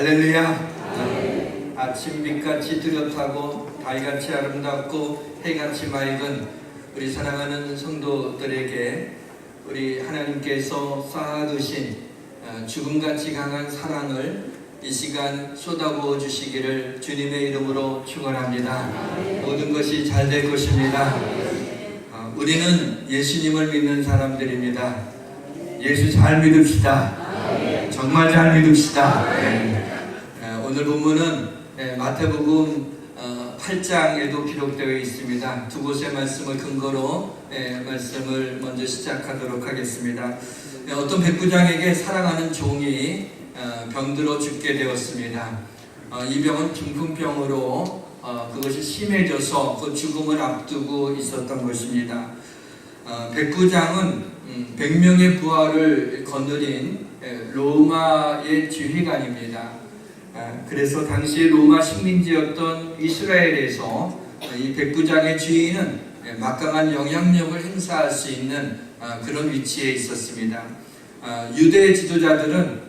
할렐루야. 아침 빛같이 뚜렷하고 달같이 아름답고 해같이 맑은 우리 사랑하는 성도들에게 우리 하나님께서 쌓아두신 죽음같이 강한 사랑을 이 시간 쏟아부어 주시기를 주님의 이름으로 축원합니다. 모든 것이 잘 될 것입니다. 우리는 예수님을 믿는 사람들입니다. 예수 잘 믿읍시다. 정말 잘 믿읍시다. 오늘 본문은 마태복음 8장에도 기록되어 있습니다. 두 곳의 말씀을 근거로 말씀을 먼저 시작하도록 하겠습니다. 어떤 백부장에게 사랑하는 종이 병들어 죽게 되었습니다. 이 병은 중풍병으로 그것이 심해져서 그 죽음을 앞두고 있었던 것입니다. 백부장은 100명의 부하를 거느린 로마의 지휘관입니다. 그래서 당시 로마 식민지였던 이스라엘에서 이 백부장의 지위는 막강한 영향력을 행사할 수 있는 그런 위치에 있었습니다. 유대 지도자들은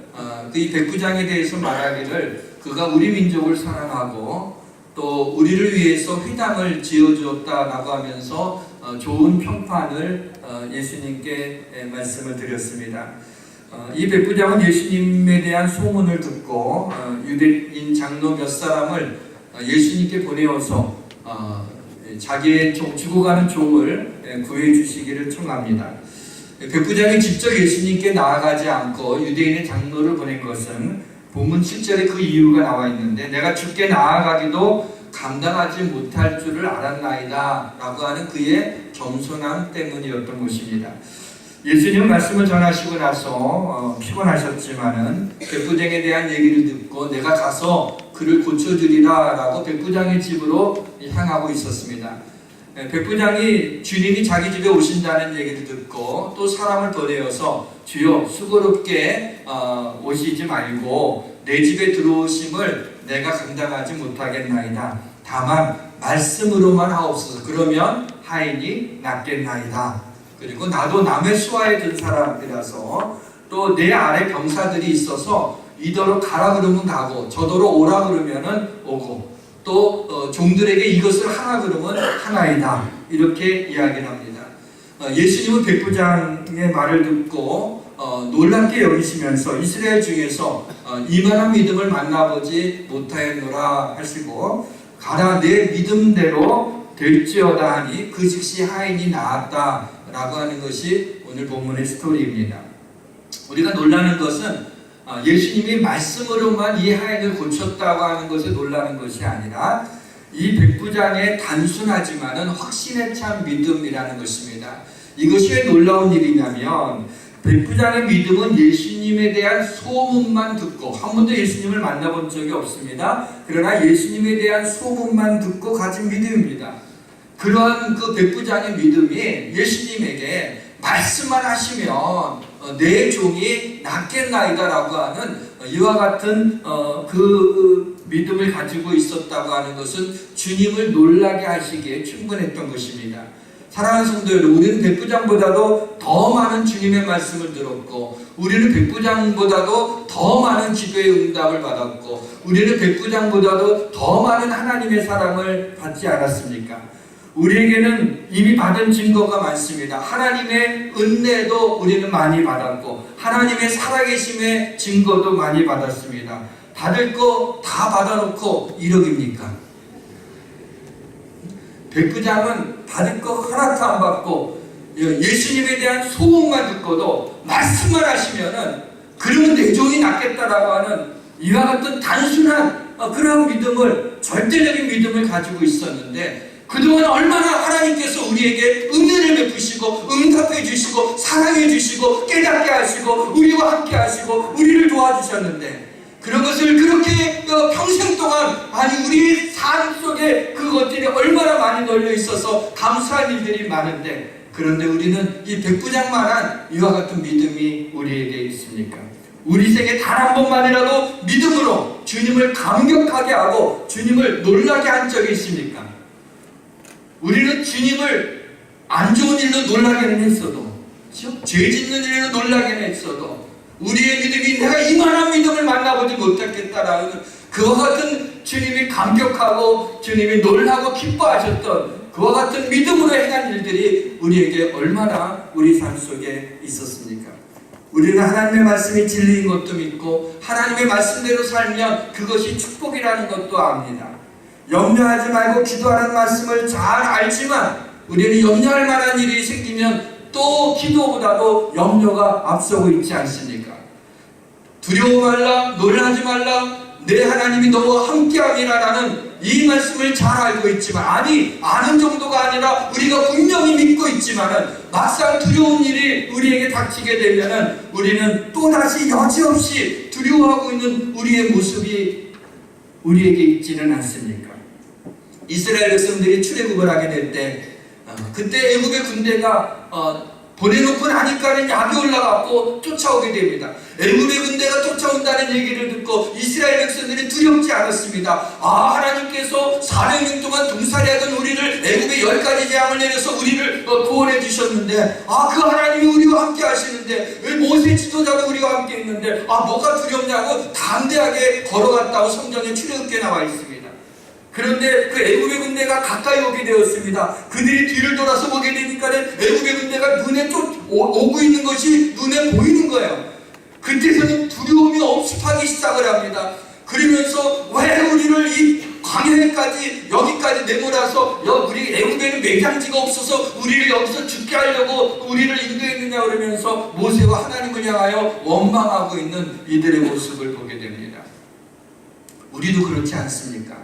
이 백부장에 대해서 말하기를 그가 우리 민족을 사랑하고 또 우리를 위해서 회당을 지어주었다라고 하면서 좋은 평판을 예수님께 말씀을 드렸습니다. 이 백부장은 예수님에 대한 소문을 듣고 유대인 장로 몇 사람을 예수님께 보내어서 자기의 죽어가는 종을 구해 주시기를 청합니다. 백부장이 직접 예수님께 나아가지 않고 유대인의 장로를 보낸 것은 본문 7절에 그 이유가 나와 있는데 내가 주께 나아가기도 감당하지 못할 줄을 알았나이다 라고 하는 그의 겸손함 때문이었던 것입니다. 예수님 말씀을 전하시고 나서 피곤하셨지만은 백부장에 대한 얘기를 듣고 내가 가서 그를 고쳐주리라 라고 백부장의 집으로 향하고 있었습니다. 백부장이 주님이 자기 집에 오신다는 얘기를 듣고 또 사람을 보내어서 주여 수고롭게 오시지 말고 내 집에 들어오심을 내가 감당하지 못하겠나이다. 다만 말씀으로만 하옵소서. 그러면 하인이 낫겠나이다. 그리고 나도 남의 수하에 든 사람이라서 또 내 아래 병사들이 있어서 이더러 가라 그러면 가고 저더러 오라 그러면은 오고 또 종들에게 이것을 하라 그러면 하나이다. 이렇게 이야기를 합니다. 예수님은 백부장의 말을 듣고 놀랍게 여기시면서 이스라엘 중에서 이만한 믿음을 만나보지 못하였노라 하시고 가라 내 믿음대로 될지어다 하니 그 즉시 하인이 나았다 라고 하는 것이 오늘 본문의 스토리입니다. 우리가 놀라는 것은 예수님이 말씀으로만 이 하인을 고쳤다고 하는 것에 놀라는 것이 아니라 이 백부장의 단순하지만은 확신에 찬 믿음이라는 것입니다. 이것이 왜 놀라운 일이냐면 백부장의 믿음은 예수님에 대한 소문만 듣고 한 번도 예수님을 만나본 적이 없습니다. 그러나 예수님에 대한 소문만 듣고 가진 믿음입니다. 그러한 그 백부장의 믿음이 예수님에게 말씀만 하시면 내 종이 낫겠나이다 라고 하는 이와 같은 그 믿음을 가지고 있었다고 하는 것은 주님을 놀라게 하시기에 충분했던 것입니다. 사랑하는 성도 여러분, 우리는 백부장보다도 더 많은 주님의 말씀을 들었고 우리는 백부장보다도 더 많은 기도의 응답을 받았고 우리는 백부장보다도 더 많은 하나님의 사랑을 받지 않았습니까? 우리에게는 이미 받은 증거가 많습니다. 하나님의 은혜도 우리는 많이 받았고 하나님의 살아계심의 증거도 많이 받았습니다. 받을 거 다 받아놓고 1억입니까? 백부장은 받을 거 하나도 안 받고 예수님에 대한 소문만 듣고도 말씀만 하시면은 그러면 내 종이 낫겠다라고 하는 이와 같은 단순한 그런 믿음을 절대적인 믿음을 가지고 있었는데 그동안 얼마나 하나님께서 우리에게 은혜를 베푸시고 응답해 주시고 사랑해 주시고 깨닫게 하시고 우리와 함께 하시고 우리를 도와주셨는데 그런 것을 그렇게 평생 동안 아니 우리의 삶 속에 그것들이 얼마나 많이 널려 있어서 감사한 일들이 많은데 그런데 우리는 이 백부장만한 이와 같은 믿음이 우리에게 있습니까? 우리 생에 단 한 번만이라도 믿음으로 주님을 감격하게 하고 주님을 놀라게 한 적이 있습니까? 우리는 주님을 안 좋은 일로 놀라게는 했어도 죄 짓는 일로 놀라게는 했어도 우리의 믿음이 내가 이만한 믿음을 만나보지 못했겠다라는 그와 같은 주님이 감격하고 주님이 놀라고 기뻐하셨던 그와 같은 믿음으로 행한 일들이 우리에게 얼마나 우리 삶 속에 있었습니까? 우리는 하나님의 말씀이 진리인 것도 믿고 하나님의 말씀대로 살면 그것이 축복이라는 것도 압니다. 염려하지 말고 기도하라는 말씀을 잘 알지만 우리는 염려할 만한 일이 생기면 또 기도보다도 염려가 앞서고 있지 않습니까? 두려워 말라, 놀라지 말라, 내 하나님이 너와 함께하리라라는 이 말씀을 잘 알고 있지만, 아니 아는 정도가 아니라 우리가 분명히 믿고 있지만은 막상 두려운 일이 우리에게 닥치게 되면은 우리는 또다시 여지없이 두려워하고 있는 우리의 모습이 우리에게 있지는 않습니까? 이스라엘 백성들이 출애굽을 하게 될 때 그때 애굽의 군대가 보내놓고 나니까는 약이 올라갔고 쫓아오게 됩니다. 애굽의 군대가 쫓아온다는 얘기를 듣고 이스라엘 백성들이 두렵지 않았습니다. 하나님께서 400년 동안 동살이하던 우리를 애굽의 10가지 재앙을 내려서 우리를 구원해 주셨는데 그 하나님이 우리와 함께 하시는데 왜 모세 지도자도 우리와 함께 있는데 뭐가 두렵냐고 담대하게 걸어갔다고 성경에 출애굽기에 나와 있습니다. 그런데 그 애굽의 군대가 가까이 오게 되었습니다. 그들이 뒤를 돌아서 보게 되니까 애굽의 군대가 눈에 오고 있는 것이 눈에 보이는 거예요. 그때서는 두려움이 엄습하기 시작을 합니다. 그러면서 왜 우리를 이 광야에까지 여기까지 내몰아서 우리 애굽에는 매장지가 없어서 우리를 여기서 죽게 하려고 우리를 인도했느냐 그러면서 모세와 하나님을 향하여 원망하고 있는 이들의 모습을 보게 됩니다. 우리도 그렇지 않습니까?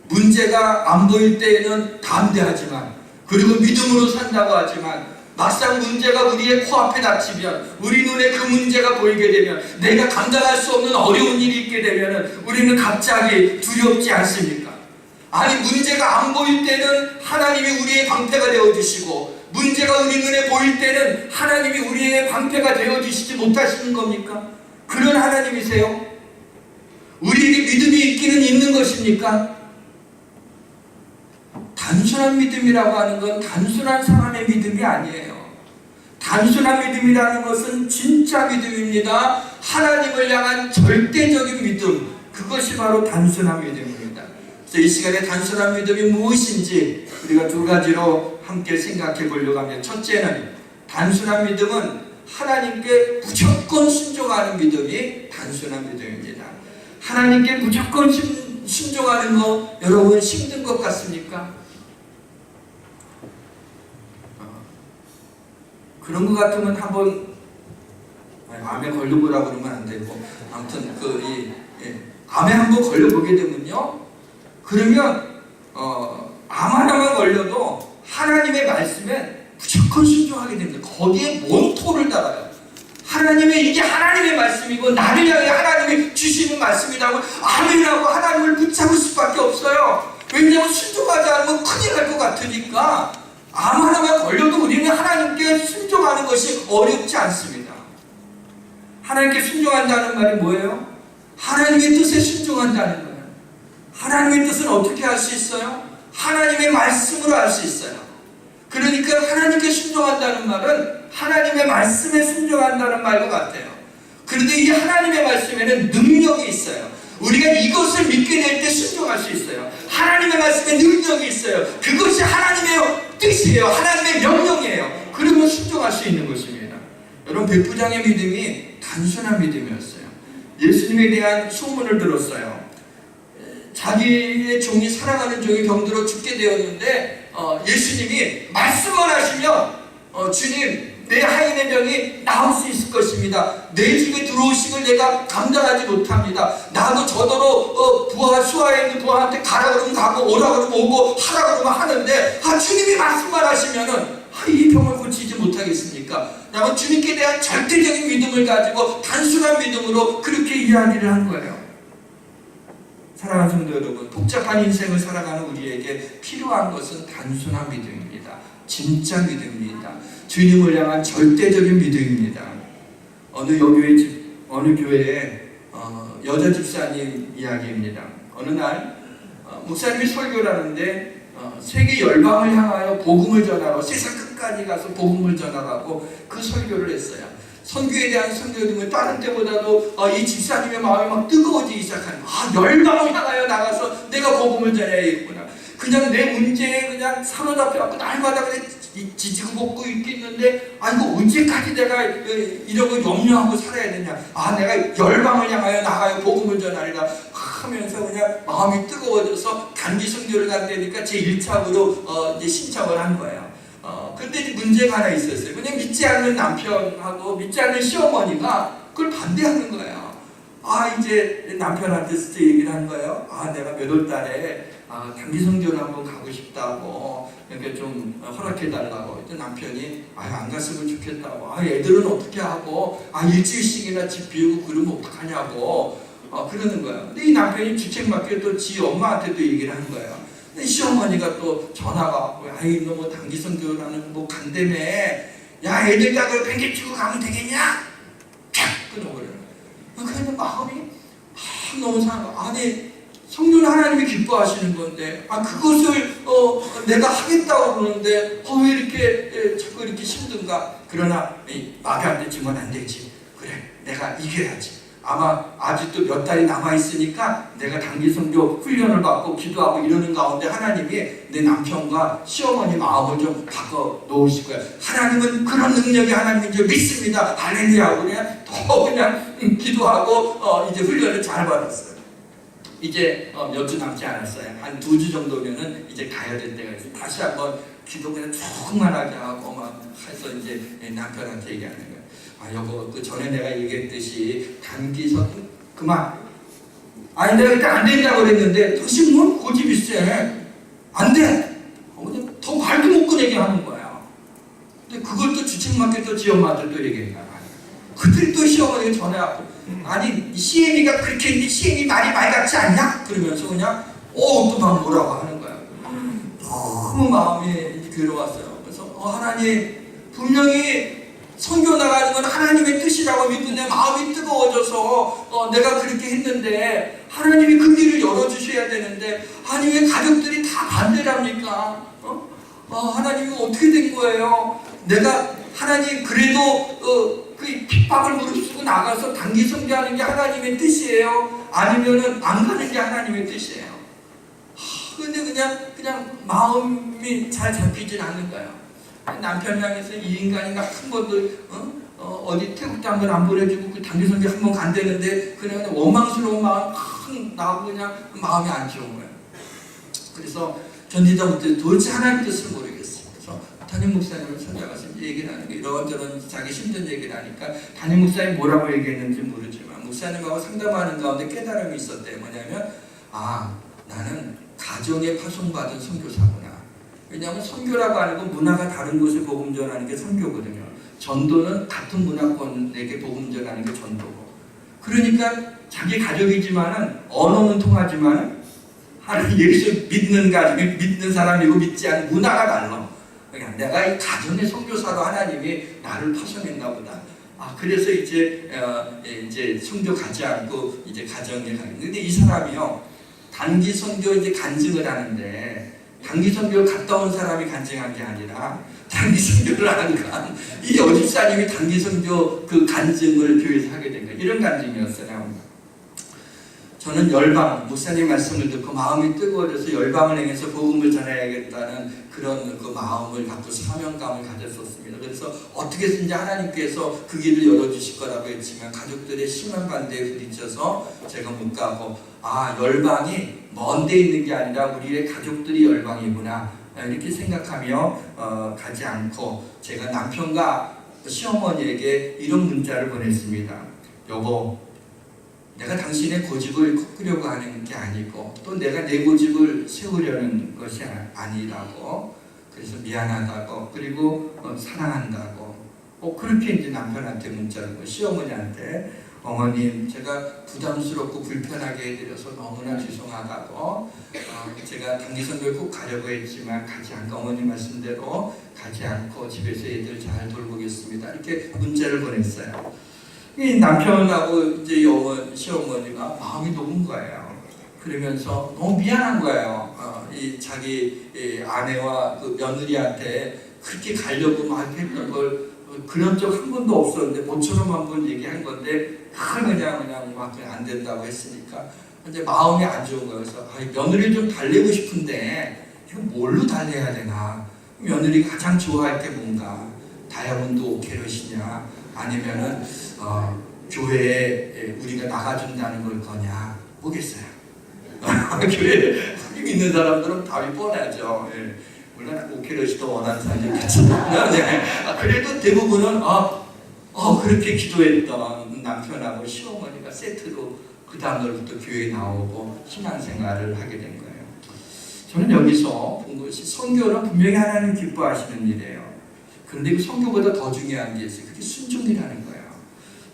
문제가 안 보일 때에는 담대하지만 그리고 믿음으로 산다고 하지만 막상 문제가 우리의 코앞에 닥치면 우리 눈에 그 문제가 보이게 되면 내가 감당할 수 없는 어려운 일이 있게 되면 우리는 갑자기 두렵지 않습니까? 아니 문제가 안 보일 때는 하나님이 우리의 방패가 되어주시고 문제가 우리 눈에 보일 때는 하나님이 우리의 방패가 되어주시지 못하시는 겁니까? 그런 하나님이세요? 우리에게 믿음이 있기는 있는 것입니까? 단순한 믿음이라고 하는 건 단순한 사람의 믿음이 아니에요. 단순한 믿음이라는 것은 진짜 믿음입니다. 하나님을 향한 절대적인 믿음, 그것이 바로 단순한 믿음입니다. 그래서 이 시간에 단순한 믿음이 무엇인지 우리가 두 가지로 함께 생각해 보려고 합니다. 첫째는 단순한 믿음은 하나님께 무조건 순종하는 믿음이 단순한 믿음입니다. 하나님께 무조건 순종하는 거 여러분 힘든 것 같습니까? 그런 것 같으면 한번 암에 걸려보라고 그러면 안 되고 아무튼 암에 한번 걸려보게 되면요, 그러면 암 하나만 걸려도 하나님의 말씀에 무조건 순종하게 됩니다. 거기에 뭔 토를 달아요. 이게 하나님의 말씀이고 나를 향해 하나님이 주시는 말씀이라고 아멘하고 하나님을 붙잡을 수밖에 없어요. 왜냐하면 순종하지 않으면 큰일 날 것 같으니까 암 하나만 걸려도 우리는 하나님께 순종하는 것이 어렵지 않습니다. 하나님께 순종한다는 말이 뭐예요? 하나님의 뜻에 순종한다는 거예요. 하나님의 뜻은 어떻게 할 수 있어요? 하나님의 말씀으로 할 수 있어요. 그러니까 하나님께 순종한다는 말은 하나님의 말씀에 순종한다는 말과 같아요. 그런데 이 하나님의 말씀에는 능력이 있어요. 우리가 이것을 믿게 될 때 순종할 수 있어요. 하나님의 말씀에 능력이 있어요. 그것이 하나님의 뜻이에요. 하나님의 명령이에요. 그러면 순종할 수 있는 것입니다. 여러분, 백부장의 믿음이 단순한 믿음이었어요. 예수님에 대한 소문을 들었어요. 자기의 종이 사랑하는 종이 병들어 죽게 되었는데 예수님이 말씀만 하시면 주님, 내 하인의 병이 나을 수 있을 것입니다. 내 집에 들어오심을 내가 감당하지 못합니다. 나도 저더러 수하에 있는 부하한테 가라 그러면 가고 오라 그러면 오고 하라 그러면 하는데 주님이 말씀만 하시면은 이 병을 고치지 못하겠습니까? 라고 주님께 대한 절대적인 믿음을 가지고 단순한 믿음으로 그렇게 이야기를 한 거예요. 사랑하는 성도 여러분, 복잡한 인생을 살아가는 우리에게 필요한 것은 단순한 믿음입니다. 진짜 믿음입니다. 주님을 향한 절대적인 믿음입니다. 어느 교회에 여자 집사님 이야기입니다. 어느 날 목사님이 설교를 하는데 세계 열방을 향하여 복음을 전하고 세상 끝까지 가서 복음을 전하라고 그 설교를 했어요. 선교에 대한 선교도 다른 때보다도 이 집사님의 마음이 막 뜨거워지기 시작하는 열방을 향하여 나가서 내가 복음을 전해야겠구나. 그냥 내 문제에 그냥 사로잡혀갖고 날마다 그냥 지지고 볶고 있겠는데 이거 언제까지 내가 이러고 염려하고 살아야 되냐. 내가 열방을 향하여 나가요 복음을 전하리라 하면서 그냥 마음이 뜨거워져서 단기 선교를 간다니까 제 1차로 이제 신청을 한 거예요. 근데 문제가 하나 있었어요. 그냥 믿지 않는 남편하고 믿지 않는 시어머니가 그걸 반대하는 거예요. 이제 남편한테 스트 얘기를 한 거예요. 내가 몇 월 달에 단기 선교를 한번 가고 싶다고 이렇게 좀 허락해달라고. 남편이 안 갔으면 좋겠다고. 애들은 어떻게 하고 일주일씩이나 집 비우고 그러면 어떡하냐고 그러는 거예요. 근데 이 남편이 주책맞게 또 지 엄마한테도 얘기를 한 거예요. 근데 시어머니가 또 전화가 왔고 너 뭐 단기 선교라는 뭐 간다며 야 애들 다 그 뱅개치고 가면 되겠냐? 쫙 끊어버려요. 그래서 마음이 너무 상하고 성교는 하나님이 기뻐하시는 건데 그것을 내가 하겠다고 그러는데 왜 이렇게 자꾸 이렇게 힘든가. 그러나 마귀한테 지면 안 되지. 그래 내가 이겨야지. 아마 아직도 몇 달이 남아있으니까 내가 단기 선교 훈련을 받고 기도하고 이러는 가운데 하나님이 내 남편과 시어머니 마음을 좀 바꿔 놓으실 거예요. 하나님은 그런 능력이 하나님인 줄 믿습니다. 할렐루야. 그냥 더 그냥 기도하고 이제 훈련을 잘 받았어요. 이제 몇 주 남지 않았어요. 한 2주 정도면은 이제 가야 될 때가 있어요. 다시 한번 기도 그냥 조금만하게 하고 막 해서 이제 남편한테 얘기하는 거예요. 여보, 그 전에 내가 얘기했듯이 단기선 그만. 내가 그때 안 된다고 그랬는데 당신 뭐 고집이 세. 안 돼. 그냥 더 말도 못 꺼내게 하는 거야. 근데 그걸 또 주책맞게 또 지 엄마한테 또 얘기했나 봐요. 그들이 또 시어머니가 전화하고 시애미가 그렇게 했는데 시애미 말이 말 같지 않냐? 그러면서 그냥 또 막 뭐라고 하는 거야. 너무 마음이 괴로웠어요. 그래서 하나님 분명히 선교 나가는 건 하나님의 뜻이라고 믿고 내 마음이 뜨거워져서 내가 그렇게 했는데 하나님이 그 길을 열어주셔야 되는데 왜 가족들이 다 반대랍니까? 하나님이 어떻게 된 거예요? 내가 하나님 그래도 그 핍박을 무릅쓰고 나가서 단기 선교하는 게 하나님의 뜻이에요? 아니면은 안 가는 게 하나님의 뜻이에요? 근데 그냥 마음이 잘 잡히질 않는 거예요. 남편 향해서 이 인간이 나 한 번도 어디 태국도 한 번 안 보내주고 그 단기 선교 한 번 간다는데 그냥 원망스러운 마음 나고 그냥 마음이 안 좋은 거예요. 그래서 전지전부터 도대체 하나님 뜻을 모르겠어요. 그래서 담임 목사님을 찾아가서 얘기를 하는 게 이런저런 자기 힘든 얘기를 하니까 담임 목사님이 뭐라고 얘기했는지 모르지만 목사님하고 상담하는 가운데 깨달음이 있었대요. 뭐냐면 나는 가정에 파송받은 선교사구나. 왜냐하면 선교라고 하는 건 문화가 다른 곳에 복음 전하는 게 선교거든요. 전도는 같은 문화권에게 복음 전하는 게 전도고. 그러니까 자기 가족이지만은 언어는 통하지만은 하나님 예수 믿는 사람이고 믿지 않는 문화가 달라. 그러니까 내가 이 가정의 선교사로 하나님이 나를 파송했나 보다. 그래서 이제 선교 가지 않고 이제 가정에 가는. 근데 이 사람이요 단기 선교 이제 간증을 하는데. 단기 선교를 갔다 온 사람이 간증한 게 아니라 단기 선교를 안 간 이 여집사님이 단기 선교 그 간증을 교회에서 하게 된 거예요. 이런 간증이었어요. 저는 열방, 목사님 말씀을 듣고 마음이 뜨거워져서 열방을 향해서 복음을 전해야겠다는 그런 그 마음을 갖고 사명감을 가졌었습니다. 그래서 어떻게든지 하나님께서 그 길을 열어주실 거라고 했지만 가족들의 심한 반대에 부딪혀서 제가 못 가고 열방이 먼 데 있는 게 아니라 우리의 가족들이 열방이구나 이렇게 생각하며 가지 않고 제가 남편과 시어머니에게 이런 문자를 보냈습니다. 여보, 내가 당신의 고집을 꺾으려고 하는 게 아니고 또 내가 내 고집을 세우려는 것이 아니라고. 그래서 미안하다고 그리고 사랑한다고 그렇게 이제 남편한테 문자를 시어머니한테 어머님 제가 부담스럽고 불편하게 해드려서 너무나 죄송하다고 제가 단기 선교를 꼭 가려고 했지만 가지 않고 어머님 말씀대로 가지 않고 집에서 애들 잘 돌보겠습니다 이렇게 문자를 보냈어요. 이 남편하고 이제 시어머니가 마음이 녹은 거예요. 그러면서 너무 미안한 거예요. 이 자기 아내와 그 며느리한테 그렇게 가려고 막 했던 걸 그런 적 한 번도 없었는데 모처럼 한번 얘기한 건데 그냥 막 안 된다고 했으니까 이제 마음이 안 좋은 거예요. 그래서 며느리를 좀 달래고 싶은데 이거 뭘로 달래야 되나? 며느리 가장 좋아할 게 뭔가? 다이아몬드 오케럿이냐? 아니면은 교회에 우리가 나가준다는 걸 거냐? 뭐겠어요? 교회에 믿는 사람들은 답이 뻔하죠. 예. 물론 오케럿이 더 원하는 사람이 있겠지만 네. 그래도 대부분은 그렇게 기도했던 남편하고 시어머니가 세트로 그 다음날부터 교회에 나오고 신앙생활을 하게 된 거예요. 저는 여기서 본 것이 선교는 분명히 하나님 기뻐하시는 일이에요. 그런데 그 선교보다 더 중요한 게 있어요. 그게 순종이라는 거예요.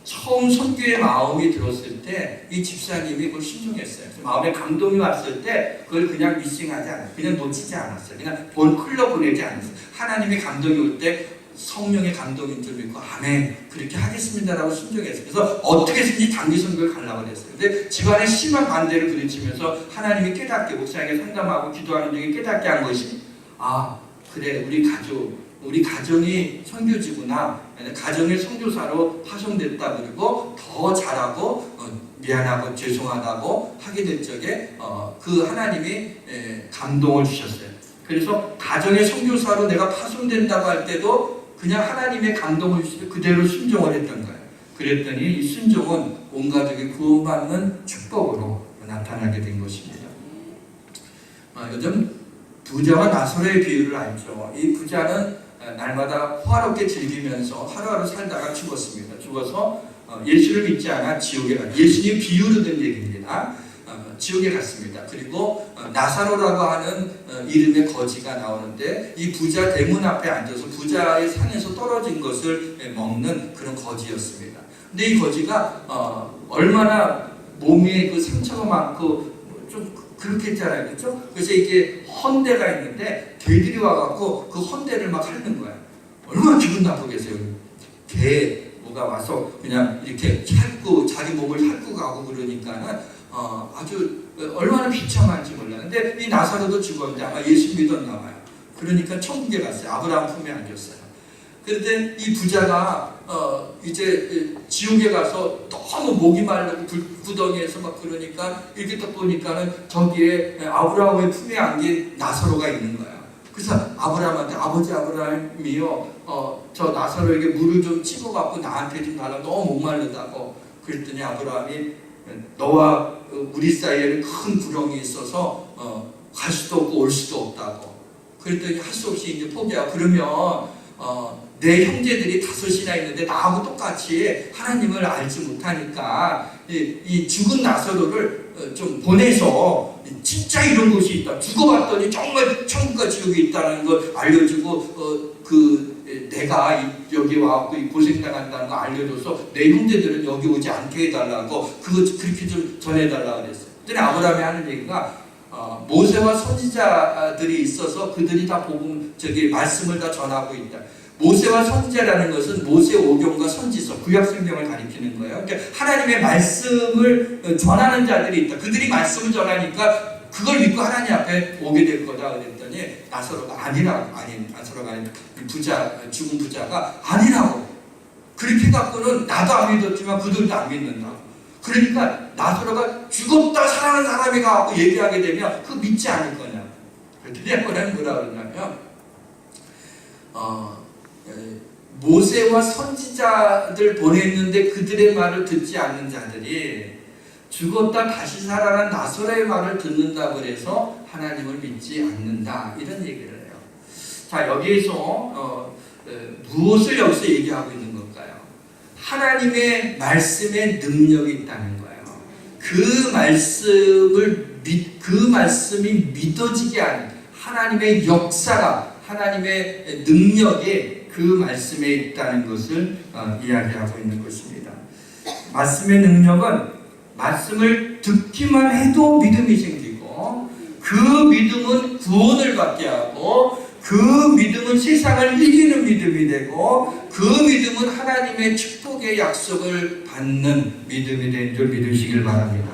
처음 선교의 마음이 들었을 때 이 집사님이 그걸 순종했어요. 마음에 감동이 왔을 때 그걸 그냥 미싱하지 않았어요. 그냥 놓치지 않았어요. 그냥 흘러보내지 않았어요. 하나님의 감동이 올 때 성령의 감동인 줄 믿고 아멘 그렇게 하겠습니다라고 순종했어요. 그래서 어떻게든지 단기 선교를 가려고 했어요. 근데 집안의 심한 반대를 부딪히면서 하나님이 깨닫게 목사에게 상담하고 기도하는 중에 깨닫게 한 것이 그래 우리 가정이 선교지구나. 가정의 선교사로 파송됐다. 그리고 더 잘하고 미안하고 죄송하다고 하게 될 적에 그 하나님이 감동을 주셨어요. 그래서 가정의 선교사로 내가 파송된다고 할 때도 그냥 하나님의 감동을 주시고 그대로 순종을 했던 거예요. 그랬더니 이 순종은 온 가족이 구원받는 축복으로 나타나게 된 것입니다. 요즘 부자와 나사로의 비유를 알죠. 이 부자는 날마다 호화롭게 즐기면서 하루하루 살다가 죽었습니다. 죽어서 예수를 믿지 않아 지옥에 갔습니다. 예수님 비유로 된 얘기입니다. 지옥에 갔습니다. 그리고 나사로라고 하는 이름의 거지가 나오는데 이 부자 대문 앞에 앉아서 부자의 상에서 떨어진 것을 먹는 그런 거지였습니다. 근데 이 거지가 얼마나 몸에 그 상처가 많고 좀 그렇게 했잖아요. 그렇죠? 그래서 이게 헌대가 있는데 개들이 와갖고 그 헌대를 막 핥는 거야. 얼마나 기분 나쁘겠어요. 뭐가 와서 그냥 이렇게 핥고 자기 몸을 핥고 가고 그러니까는 아주 얼마나 비참한지 몰라요. 근데 이 나사로도 죽었는데 아마 예수 믿었나 봐요. 그러니까 천국에 갔어요. 아브라함 품에 안겼어요. 그런데 이 부자가 이제 지옥에 가서 너무 목이 마르고 구덩이에서 막 그러니까 이렇게 딱 보니까는 저기에 아브라함의 품에 안긴 나사로가 있는 거야. 그래서 아브라함한테 아버지 아브라함이요 저 나사로에게 물을 좀 찍어갖고 나한테 좀 달라. 너무 목마르다고. 그랬더니 아브라함이 너와 우리 사이에는 큰 구렁이 있어서 갈 수도 없고 올 수도 없다고. 그랬더니 할 수 없이 이제 포기하고 그러면 내 형제들이 5이나 있는데 나하고 똑같이 하나님을 알지 못하니까 이 죽은 나사로를 좀 보내서 진짜 이런 곳이 있다. 죽어봤더니 정말 천국과 지옥이 있다는 걸 알려주고 내가 여기 와갖고 고생당한다는 거 알려줘서 내 형제들은 여기 오지 않게 해달라고 그렇게 좀 전해달라고 그랬어요. 그랬더니 아브라함이 하는 얘기가 모세와 선지자들이 있어서 그들이 다 말씀을 다 전하고 있다. 모세와 선지자라는 것은 모세 오경과 선지서 구약 성경을 가리키는 거예요. 그러니까 하나님의 말씀을 전하는 자들이 있다. 그들이 말씀을 전하니까 그걸 믿고 하나님 앞에 오게 될 거다 그랬더니 나사로가 아니라고. 나사로가 아닌 죽은 부자가 아니라고. 그렇게 갖고는 나도 안 믿었지만 그들도 안 믿는다고. 그러니까 나사로가 죽었다 살아난 사람이 가고 얘기하게 되면 그거 믿지 않을 거냐. 그랬더니 아브라함이 뭐라 그러냐면 모세와 선지자들 보냈는데 그들의 말을 듣지 않는 자들이 죽었다 다시 살아난 나사로의 말을 듣는다고 해서 하나님을 믿지 않는다. 이런 얘기를 해요. 자, 여기에서 무엇을 여기서 얘기하고 있는 걸까요? 하나님의 말씀에 능력이 있다는 거예요. 그 말씀이 믿어지게 하는 하나님의 역사가, 하나님의 능력이 그 말씀에 있다는 것을 이야기하고 있는 것입니다. 말씀의 능력은 말씀을 듣기만 해도 믿음이 생기고 그 믿음은 구원을 받게 하고 그 믿음은 세상을 이기는 믿음이 되고 그 믿음은 하나님의 축복의 약속을 받는 믿음이 된 줄 믿으시길 바랍니다.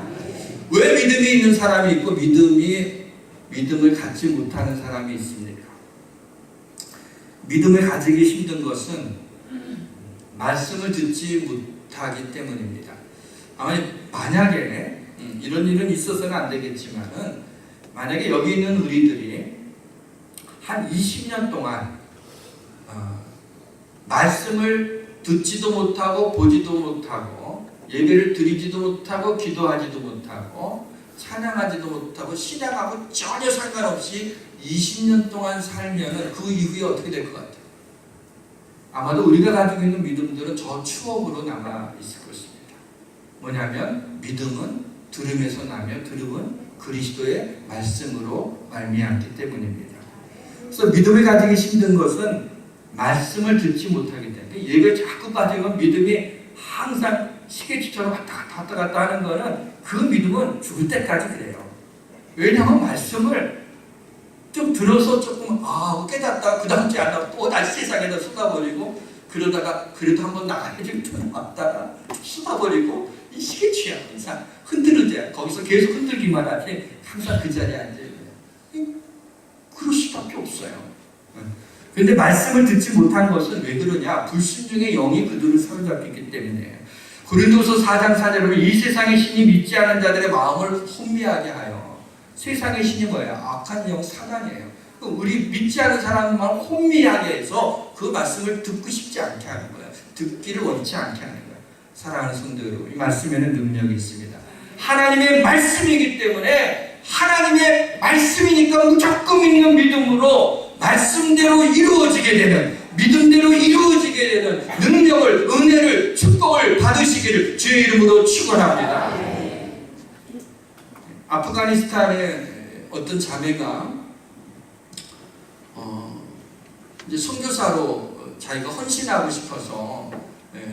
왜 믿음이 있는 사람이 있고 믿음을 갖지 못하는 사람이 있습니까? 믿음을 가지기 힘든 것은 말씀을 듣지 못하기 때문입니다. 아마 만약에 이런 일은 있어서는 안 되겠지만은 만약에 여기 있는 우리들이 한 20년 동안 말씀을 듣지도 못하고 보지도 못하고 예배를 드리지도 못하고 기도하지도 못하고 찬양하지도 못하고 신앙하고 전혀 상관없이 20년 동안 살면은 그 이후에 어떻게 될 것 같아요? 아마도 우리가 가지고 있는 믿음들은 저 추억으로 남아 있을 것입니다. 뭐냐면 믿음은 들음에서 나며 들음은 그리스도의 말씀으로 말미암기 때문입니다. 그래서 믿음을 가지기 힘든 것은 말씀을 듣지 못하기 때문에 예배에 자꾸 빠지면 믿음이 항상 시계추처럼 왔다 갔다 하는 거는 그 믿음은 죽을 때까지 그래요. 왜냐하면 말씀을 좀 들어서 조금 깨닫다 그 다음 주에 안 하고 또 다시 세상에다 쏟아버리고 그러다가 그래도 한번 나가야지 좀 왔다가 쏟아버리고 이 시계추야. 항상 흔들을 거기서 계속 흔들기만 하지 항상 그 자리에 앉아있어요. 그럴 수밖에 없어요. 그런데 말씀을 듣지 못한 것은 왜 그러냐? 불순종의 영이 그들을 사로잡혔기 때문이에요. 고린도서 4장 4절에 이 세상의 신이 믿지 않은 자들의 마음을 혼미하게 하여. 세상의 신이 뭐예요? 악한 영 사단이에요. 우리 믿지 않은 사람을 혼미하게 해서 그 말씀을 듣고 싶지 않게 하는 거예요. 듣기를 원치 않게 하는 거예요. 사랑하는 성도 여러분, 이 말씀에는 능력이 있습니다. 하나님의 말씀이기 때문에 하나님의 말씀이니까 무조건 믿는 믿음으로 말씀대로 이루어지게 되는, 믿음대로 이루어지게 되는 능력을, 은혜를, 축복을 받으시기를 주의 이름으로 축원합니다. 아프가니스탄의 어떤 자매가 이제 선교사로 자기가 헌신하고 싶어서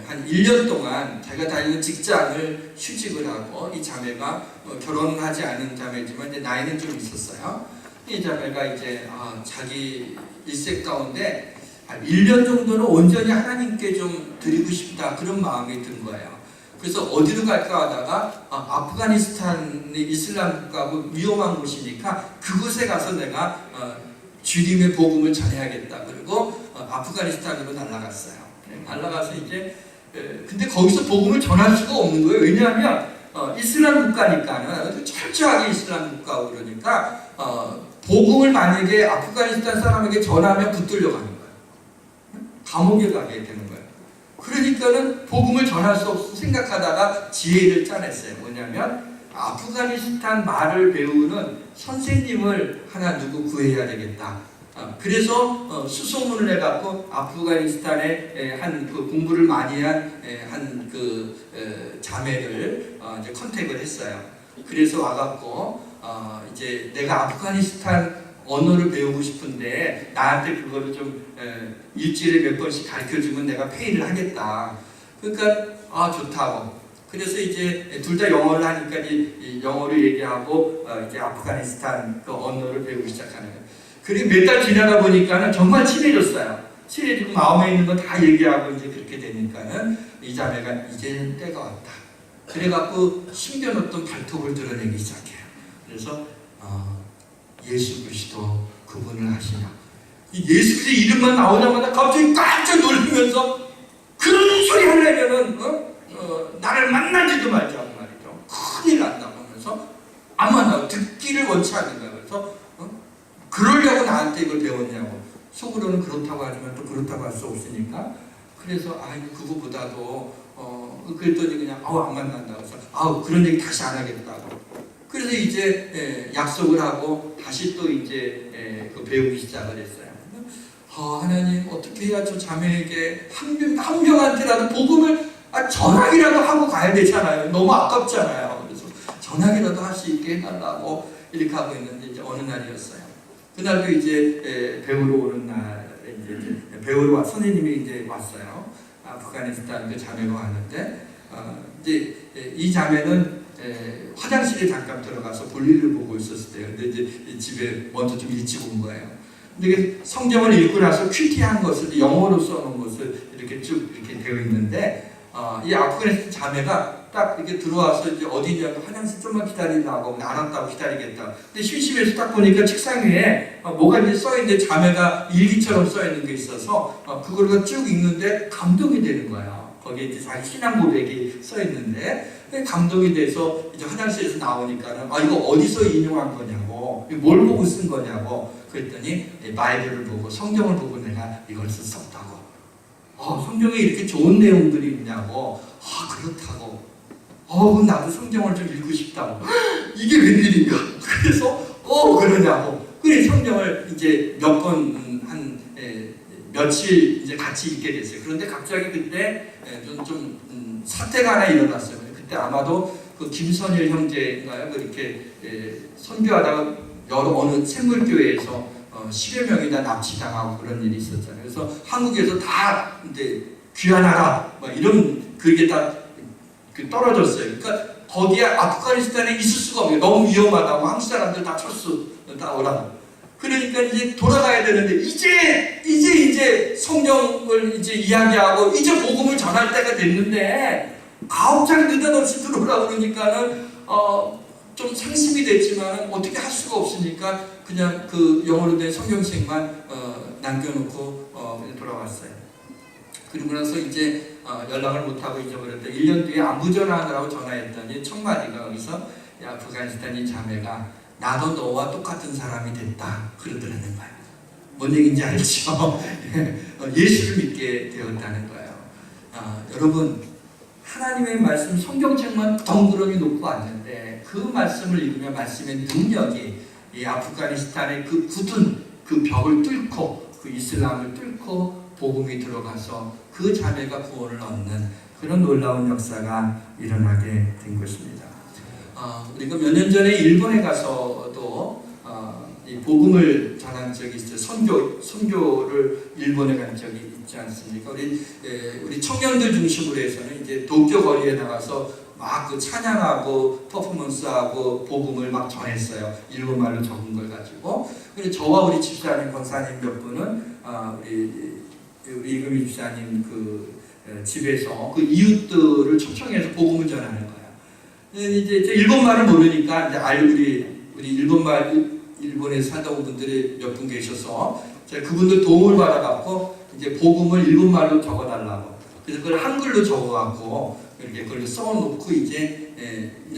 한 1년 동안 자기가 다니는 직장을 휴직을 하고, 이 자매가 결혼하지 않은 자매지만 이제 나이는 좀 있었어요. 이 자매가 이제 자기 일생 가운데 한 1년 정도는 온전히 하나님께 좀 드리고 싶다, 그런 마음이 든 거예요. 그래서 어디로 갈까 하다가 아프가니스탄이 이슬람 국가고 위험한 곳이니까 그곳에 가서 내가 주님의 복음을 전해야겠다. 그리고 아프가니스탄으로 날아갔어요. 날아가서 이제 근데 거기서 복음을 전할 수가 없는 거예요. 왜냐하면 이슬람 국가니까는 철저하게 이슬람 국가고 그러니까 복음을 만약에 아프가니스탄 사람에게 전하면 붙들려 가는 거예요. 감옥에 가게 되는 거예요. 그러니까는 복음을 전할 수 없어 생각하다가 지혜를 짜냈어요. 뭐냐면 아프가니스탄 말을 배우는 선생님을 하나 누구 구해야 되겠다. 그래서 수소문을 해갖고 아프가니스탄에 한 그 공부를 많이 한 한 그 자매를 이제 컨택을 했어요. 그래서 와갖고 이제 내가 아프가니스탄 언어를 배우고 싶은데 나한테 그거를 좀 일주일에 몇 번씩 가르쳐주면 내가 페이를 하겠다. 그러니까 좋다고. 그래서 이제 둘 다 영어를 하니까 이 영어를 얘기하고 이제 아프가니스탄 그 언어를 배우기 시작하는 거예요. 그리고 몇 달 지나다 보니까는 정말 친해졌어요. 친해지고 마음에 있는 거 다 얘기하고 이제 그렇게 되니까는 이 자매가 이제는 때가 왔다. 그래갖고 숨겨놓던 발톱을 드러내기 시작해요. 그래서 예수 그리스도 그분을 아시냐. 이 예수 그리스도 이름만 나오자마자 갑자기 깜짝 놀라면서 그런 소리 하려면은 나를 만나지도 말자고 말이죠. 큰일 난다고 하면서 안 만나고 듣기를 원치 않는 거예요. 그래서 그러려고 나한테 이걸 배웠냐고. 속으로는 그렇다고 하지만 또 그렇다고 할 수 없으니까. 그래서 그거보다도 그랬더니 그냥 안 만난다고 해서 그런 얘기 다시 안 하겠다고. 그래서 이제 약속을 하고 다시 또 이제 그 배우기 시작을 했어요. 하나님 어떻게 해야 저 자매에게 한 명한테라도 복음을 전화기라도 하고 가야 되잖아요. 너무 아깝잖아요. 그래서 전화기라도 할 수 있게 해달라고 이렇게 하고 있는데 이제 어느 날이었어요. 그날도 이제 배우러 오는 날 이제 배우러 선생님이 이제 왔어요. 아프가니스탄 그 자매가 왔는데 이제 이 자매는 화장실에 잠깐 들어가서 볼일을 보고 있었을 때요. 근데 이제 집에 먼저 좀 일찍 온 거예요. 근데 성경을 읽고 나서 큐티한 것을 영어로 써놓은 것을 이렇게 쭉 이렇게 되어 있는데 이 아프가니스탄 자매가 딱 이렇게 들어와서 이제 어디냐고 화장실 좀만 기다리라고 안 왔다고 기다리겠다. 근데 심심해서 딱 보니까 책상 위에 뭐가 이제 써있는데 자매가 일기처럼 써있는 게 있어서 그걸 쭉 읽는데 감동이 되는 거야. 거기에 이제 자기 신앙 고백이 써있는데 감동이 돼서 이제 화장실에서 나오니까는 이거 어디서 인용한 거냐고, 뭘 보고 쓴 거냐고 그랬더니 바이블을 보고 성경을 보고 내가 이걸 썼다고. 성경에 이렇게 좋은 내용들이 있냐고. 그렇다고. 그럼 나도 성경을 좀 읽고 싶다고. 이게 웬일인가? 그래서 그러냐고. 그래 성경을 이제 몇 번 며칠 이제 같이 읽게 됐어요. 그런데 갑자기 그때 좀 사태가 하나 일어났어요. 그때 아마도 그 김선일 형제인가요? 그렇게 선교하다가 어느 생물교회에서 10여 명이나 납치당하고 그런 일이 있었잖아요. 그래서 한국에서 다 이제 귀환하라 이런 그게 다 떨어졌어요. 그러니까 거기에 아프가니스탄에 있을 수가 없어요. 너무 위험하다고 한국 사람들 다 철수 다 오라고. 그러니까 이제 돌아가야 되는데 이제 성경을 이제 이야기하고 이제 복음을 전할 때가 됐는데 9장 느닷없이 들어오라 그러니까는 좀 상심이 됐지만 어떻게 할 수가 없으니까 그냥 그 영어로 된 성경책만 남겨놓고 그냥 돌아왔어요. 그리고 나서 이제 연락을 못하고 잊어버렸다. 1년 뒤에 안부 전화하느라고 전화했더니 첫 마디가 거기서 아프가니스탄 자매가 나도 너와 똑같은 사람이 됐다 그러더라는 거예요. 뭔 얘기인지 알죠? 예수를 믿게 되었다는 거예요. 여러분 하나님의 말씀 성경책만 덩그러니 놓고 왔는데 그 말씀을 읽으면 말씀의 능력이 이 아프가니스탄의 그 굳은 그 벽을 뚫고 그 이슬람을 뚫고 복음이 들어가서 그 자매가 구원을 얻는 그런 놀라운 역사가 일어나게 된 것입니다. 우리가 몇 년 전에 일본에 가서도 이 복음을 전한 적이 있어요. 선교를 일본에 간 적이 있지 않습니까? 우리 청년들 중심으로 해서는 이제 도쿄 거리에 나가서 막 그 찬양하고 퍼포먼스하고 복음을 막 전했어요. 일본말로 적은 걸 가지고. 그래서 저와 우리 집사님, 권사님 몇 분은 우리 이금희 집사님 그 집에서 그 이웃들을 초청해서 복음을 전하는 거예요. 이제 일본말을 모르니까 이제 우리 일본에 살다 온 분들이 몇 분 계셔서 제가 그분들 도움을 받아갖고 이제 복음을 일본말로 적어달라고. 그래서 그걸 한글로 적어갖고 이렇게 그걸 써놓고 이제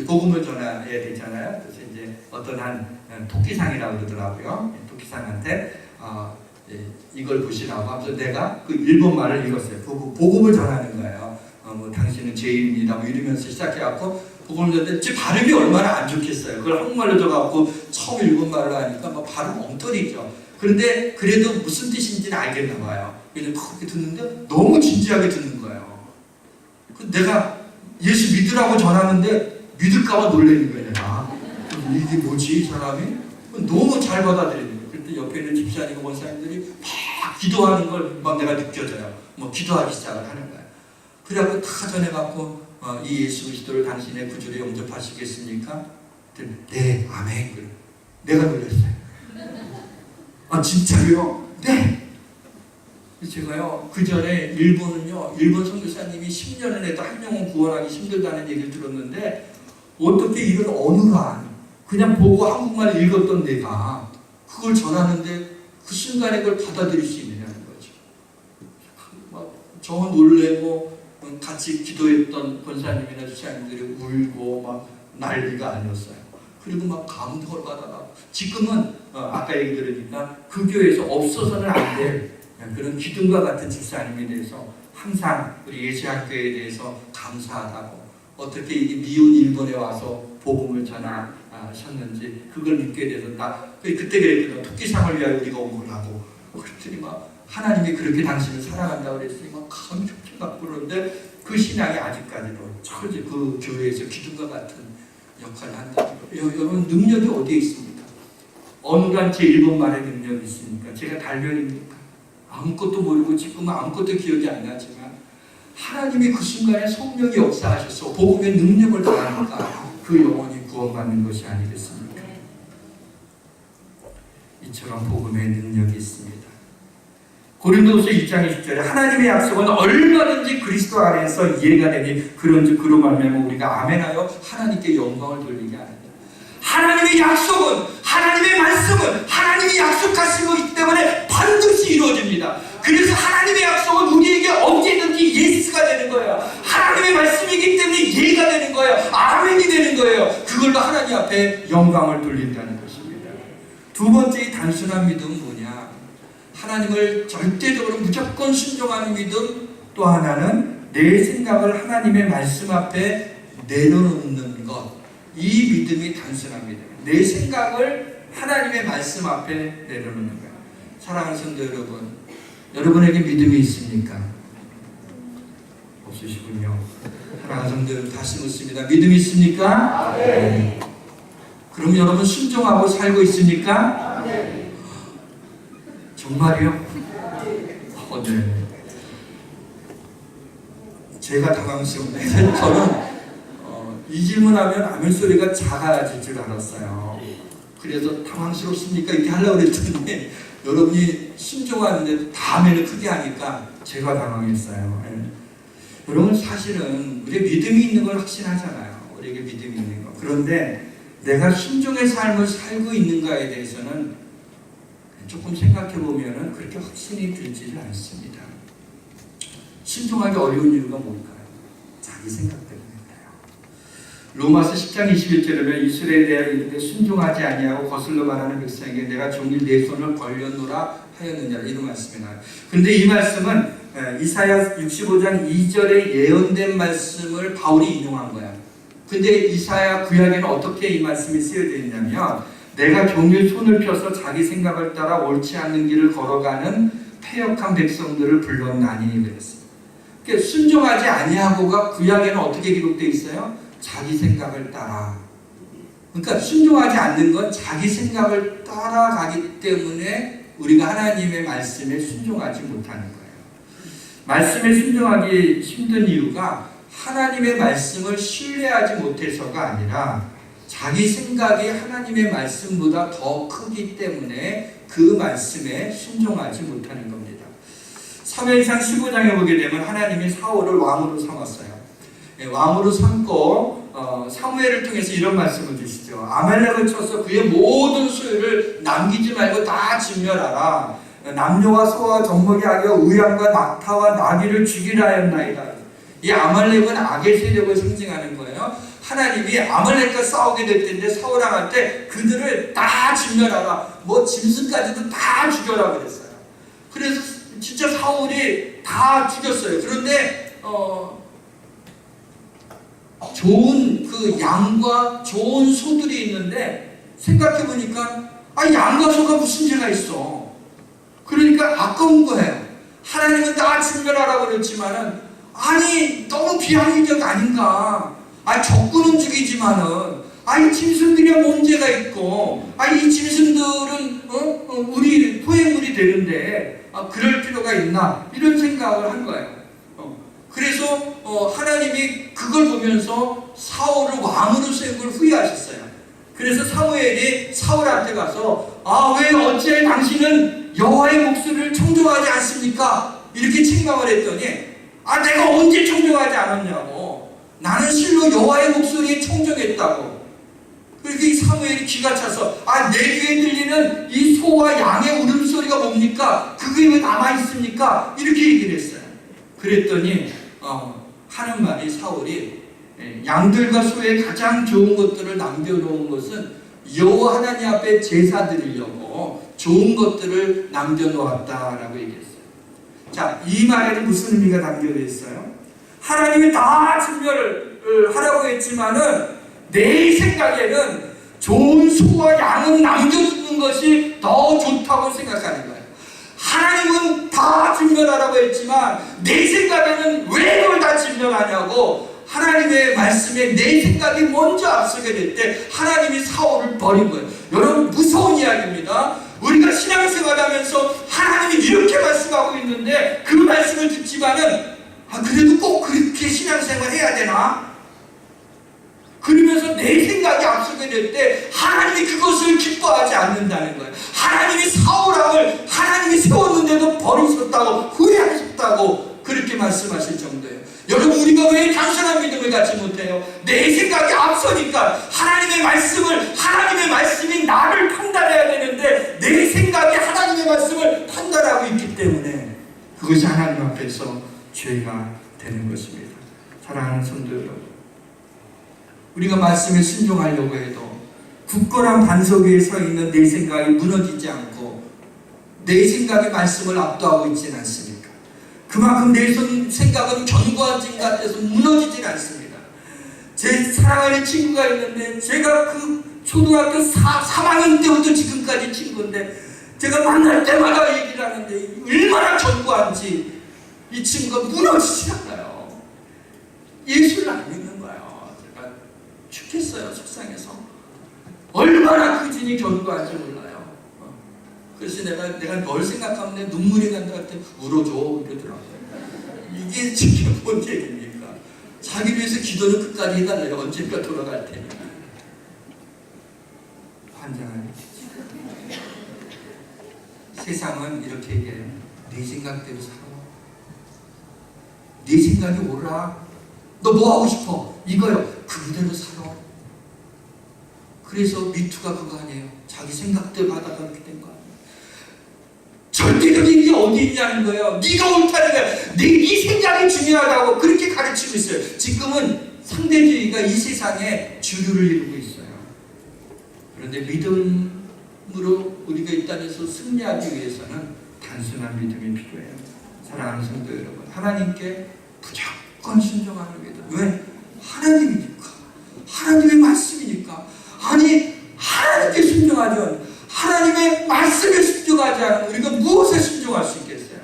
복음을 전해야 되잖아요. 그래서 이제 어떤 한 토끼상이라고 그러더라고요. 토끼상한테 이걸 보시라고 하면서 내가 그 일본말을 읽었어요. 복음을 전하는 거예요. 뭐 당신은 죄인입니다. 뭐 이러면서 시작해갖고 복음을 전하는데 제 발음이 얼마나 안 좋겠어요. 그걸 한국말로 적어갖고 처음 일본말로 하니까 막 발음 엉터리죠. 그런데 그래도 무슨 뜻인지는 알겠나 봐요. 그래서 그렇게 듣는데 너무 진지하게 듣는 거예요. 내가 예수 믿으라고 전하는데 믿을까봐 놀라는 거예요. 내가. 이게 뭐지 이 사람이? 너무 잘 받아들이는 거예요. 그때 옆에 있는 집사님과 원사님들이 막 기도하는 걸 막 내가 느껴져요. 뭐 기도하기 시작을 하는 거예요. 그래갖고 다 전해갖고 이 예수 그리스도를 당신의 구주로 영접하시겠습니까? 네, 아멘. 내가 놀랐어요. 진짜요? 네. 제가요 그 전에 일본 선교사님이 10년을 해도 한 명은 구원하기 힘들다는 얘기를 들었는데 어떻게 이런 언어가 그냥 보고 한국말 읽었던 내가 그걸 전하는데 그 순간에 그걸 받아들일 수 있느냐는 거죠. 막 저 놀래고 같이 기도했던 권사님이나 주사님들이 울고 막 난리가 아니었어요. 그리고 막 감동을 받아가고 지금은 아까 얘기 들으니까 그 교회에서 없어서는 안 될 그런 기둥과 같은 집사님에 대해서 항상 우리 예수학교에 대해서 감사하다고 어떻게 이 미운 일본에 와서 복음을 전하셨는지 그걸 믿게 돼서 그때 그랬거든. 토끼상을 위하여 우리가 온 거라고. 그랬더니 막 하나님이 그렇게 당신을 사랑한다고 그랬으니 막 감이 촉촉 갖고 그러는데 그 신앙이 아직까지도 철저히 그 교회에서 기둥과 같은 역할을 한다는 거예요. 여러분 능력이 어디에 있습니까? 어느 단체 일본말의 능력이 있습니까? 제가 달변입니까? 아무것도 모르고 지금은 아무것도 기억이 안 나지만 하나님이 그 순간에 성령이 역사하셔서 복음의 능력을 더하니까 그 영혼이 구원받는 것이 아니겠습니까? 이처럼 복음의 능력이 있습니다. 고린도후서 2장 20절에 하나님의 약속은 얼마든지 그리스도 안에서 이해가 되니 그런즉 그로 말미암아 우리가 아멘하여 하나님께 영광을 돌리게 하느니라. 하나님의 약속은, 하나님의 말씀은 하나님이 약속하신 것이기 때문에 반드시 이루어집니다. 그래서 하나님의 약속은 우리에게 언제든지 예스가 되는 거예요. 하나님의 말씀이기 때문에 이해가 되는 거예요. 아멘이 되는 거예요. 그걸로 하나님 앞에 영광을 돌린다는 것입니다. 두 번째 이 단순한 믿음은 뭐냐? 하나님을 절대적으로 무조건 순종하는 믿음. 또 하나는 내 생각을 하나님의 말씀 앞에 내려놓는 것. 이 믿음이 단순한 믿음이에요. 내 생각을 하나님의 말씀 앞에 내려놓는 거예요. 사랑하는 성도 여러분, 여러분에게 믿음이 있습니까? 없으시군요. 사랑하는 성도 여러분, 다시 묻습니다. 믿음이 있습니까? 네. 그럼 여러분 순종하고 살고 있습니까? 네. 정말이요? 네. 제가 당황스럽네요. 저는 이 질문하면 아멘 소리가 작아질 줄 알았어요. 그래서 당황스럽습니까? 이렇게 하려고 그랬더니 여러분이 순종하는데 다음에는 크게 하니까 제가 당황했어요. 여러분 사실은 우리 믿음이 있는 걸 확신하잖아요. 우리에게 믿음이 있는 거. 그런데 내가 순종의 삶을 살고 있는가에 대해서는 조금 생각해 보면은 그렇게 확신이 들지를 않습니다. 순종하기 어려운 이유가 뭘까요? 자기 생각 때문에. 로마서 10장 21절에 이스라엘에 대하여 이르되 순종하지 아니하고 거슬러 말하는 백성에게 내가 종일 내 손을 벌려놓으라 하였느냐 이런 말씀이 나와요. 그런데 이 말씀은 이사야 65장 2절에 예언된 말씀을 바울이 인용한 거야. 근데 이사야 구약에는 어떻게 이 말씀이 쓰여져 있냐면 내가 종일 손을 펴서 자기 생각을 따라 옳지 않는 길을 걸어가는 패역한 백성들을 불렀나니 그랬어요. 그러니까 순종하지 아니하고가 구약에는 어떻게 기록되어 있어요? 자기 생각을 따라. 그러니까 순종하지 않는 건 자기 생각을 따라가기 때문에 우리가 하나님의 말씀에 순종하지 못하는 거예요. 말씀에 순종하기 힘든 이유가 하나님의 말씀을 신뢰하지 못해서가 아니라 자기 생각이 하나님의 말씀보다 더 크기 때문에 그 말씀에 순종하지 못하는 겁니다. 사무엘상 15장에 보게 되면 하나님이 사울을 왕으로 삼았어요. 왕으로 삼고 사무엘을 통해서 이런 말씀을 주시죠. 아말렉을 쳐서 그의 모든 소유를 남기지 말고 다 진멸하라. 남녀와 소와 젖먹이 하여 의양과 낙타와 나귀를 죽이라 하였나이다. 이 아말렉은 악의 세력을 상징하는 거예요. 하나님이 아말렉과 싸우게 될 텐데 사울왕한테 그들을 다 진멸하라. 뭐 짐승까지도 다 죽여라 그랬어요. 그래서 진짜 사울이 다 죽였어요. 그런데 좋은 그 양과 좋은 소들이 있는데 생각해 보니까 양과 소가 무슨 죄가 있어. 그러니까 아까운 거예요. 하나님은 다 진멸하라고 그랬지만은 너무 비합리적 아닌가. 적군은 죽이지만은 이 짐승들이야 문제가 있고 이 짐승들은 우리 포획물이 되는데 그럴 필요가 있나 이런 생각을 한 거예요. 그래서 하나님이 그걸 보면서 사울을 왕으로 세운 걸 후회하셨어요. 그래서 사무엘이 사울한테 가서 왜 어찌하여 당신은 여호와의 목소리를 청종하지 않습니까? 이렇게 책망을 했더니 내가 언제 청종하지 않았냐고. 나는 실로 여호와의 목소리에 청종했다고. 그렇게 이 사무엘이 기가 차서 내 귀에 들리는 이 소와 양의 울음소리가 뭡니까? 그게 왜 남아있습니까? 이렇게 얘기를 했어요. 그랬더니 하는 말이 사울이 양들과 소의 가장 좋은 것들을 남겨놓은 것은 여호와 하나님 앞에 제사 드리려고 좋은 것들을 남겨놓았다라고 얘기했어요. 자, 이 말에는 무슨 의미가 담겨져 있어요? 하나님이 다 진멸을 하라고 했지만은 내 생각에는 좋은 소와 양은 남겨두는 것이 더 좋다고 생각하는 거예요. 하나님은 다 진멸하라고 했지만 내 생각에는 왜 그걸 다 진멸하냐고 하나님의 말씀에 내 생각이 먼저 앞서게 될 때 하나님이 사울을 버린 거예요. 여러분 무서운 이야기입니다. 우리가 신앙생활하면서 하나님이 이렇게 말씀하고 있는데 그 말씀을 듣지만은 그래도 꼭 그렇게 신앙생활 해야 되나? 그러면서 내 생각이 앞서게 될 때 하나님이 그것을 기뻐하지 않는다는 거예요. 하나님이 사울왕을 하나님이 세웠는데도 버리셨다고 싶다고, 후회하셨다고 그렇게 말씀하실 정도예요. 여러분, 우리가 왜 단순한 믿음을 갖지 못해요? 내 생각이 앞서니까 하나님의 말씀이 나를 판단해야 되는데 내 생각이 하나님의 말씀을 판단하고 있기 때문에 그것이 하나님 앞에서 죄가 되는 것입니다. 사랑하는 성도 여러분, 우리가 말씀에 순종하려고 해도 굳건한 반석 위에 서 있는 내 생각이 무너지지 않고 내 생각의 말씀을 압도하고 있지는 않습니까? 그만큼 내 생각은 견고한 진 같아서 무너지진 않습니다. 제 사랑하는 친구가 있는데 제가 그 초등학교 3학년 때부터 지금까지 친구인데 제가 만날 때마다 얘기를 하는데 얼마나 견고한지 이 친구가 무너지지 않아요. 예수를 안 믿는 거예요. 제가 죽겠어요, 속상해서. 얼마나 그 진이 견고한지 몰라요. 그래서 내가 뭘 생각하면 내 눈물이 난다 할 때 울어줘 이러더라고요. 이게 지금 뭔 얘기입니까? 자기 위해서 기도는 끝까지 해달래요. 언젠가 돌아갈 테니. 환장하네. 세상은 이렇게 얘기해요. 네 생각대로 살아. 네 생각이 옳아. 너 뭐 하고 싶어? 이거요. 그대로 살아. 그래서 미투가 그거 아니에요. 자기 생각대로 하다가 그렇게 된 거 아니에요. 절대적인 게 어디 있냐는 거예요. 네가 옳다는 거예요. 네 생각이 중요하다고 그렇게 가르치고 있어요. 지금은 상대주의가 이 세상에 주류를 이루고 있어요. 그런데 믿음으로 우리가 이 땅에서 승리하기 위해서는 단순한 믿음이 필요해요. 사랑하는 성도 여러분, 하나님께 무조건 순종하는 믿음. 왜? 하나님이니까. 하나님의 말씀이니까. 아니, 하나님께 순종하면 하나님의 말씀에 순종하지 않으면 우리가 무엇에 순종할 수 있겠어요?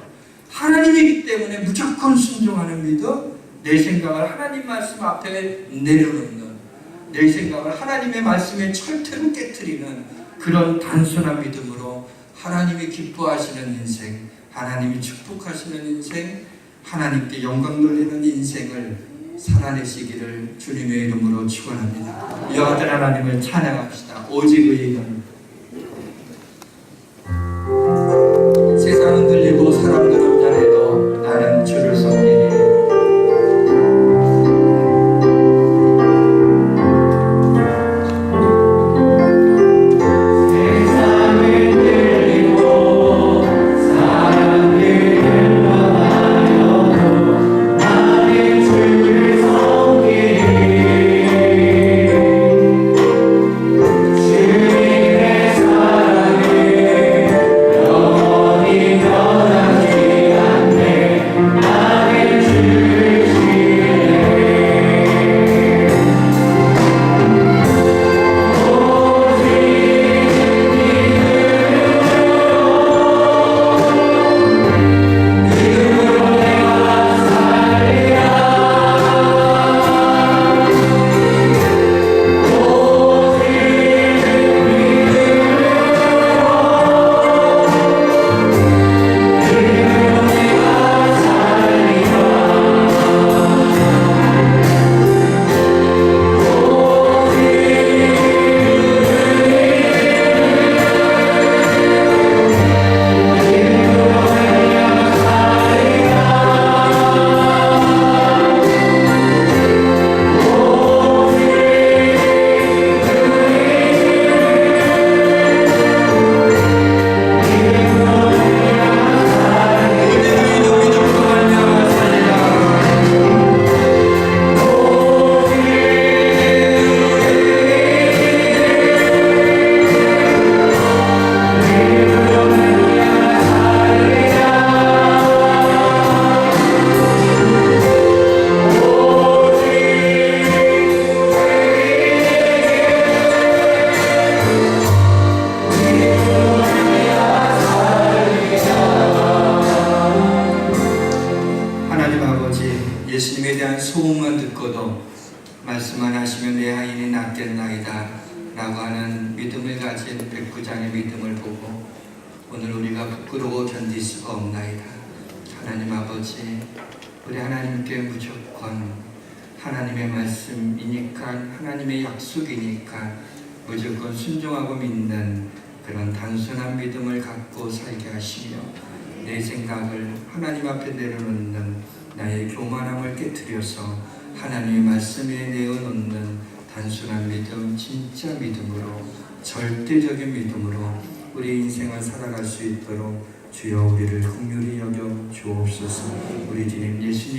하나님이기 때문에 무조건 순종하는 믿음, 내 생각을 하나님 말씀 앞에 내려놓는, 내 생각을 하나님의 말씀에 철퇴로 깨트리는 그런 단순한 믿음으로 하나님이 기뻐하시는 인생, 하나님이 축복하시는 인생, 하나님께 영광 돌리는 인생을 살아내시기를 주님의 이름으로 축원합니다. 여호와 하나님을 찬양합시다. 오직 의인은 세상은 들리고 사람들은 운전해도 나는 주를 섬기니. 예수님에 대한 소문만 듣고도 말씀만 하시면 내 하인이 낫겠나이다 라고 하는 믿음을 가진 백부장의 믿음을 보고 오늘 우리가 부끄러워 견딜 수가 없나이다. 하나님 아버지, 우리 하나님께 무조건 하나님의 말씀이니까, 하나님의 약속이니까 무조건 순종하고 믿는 그런 단순한 믿음을 갖고 살게 하시며 내 생각을 하나님 앞에 내려놓는 나의 교만함을 깨뜨려서 하나님의 말씀에 내어놓는 단순한 믿음, 진짜 믿음으로, 절대적인 믿음으로 우리 인생을 살아갈 수 있도록 주여 우리를 긍휼히 여겨 주옵소서. 우리 주님 예수님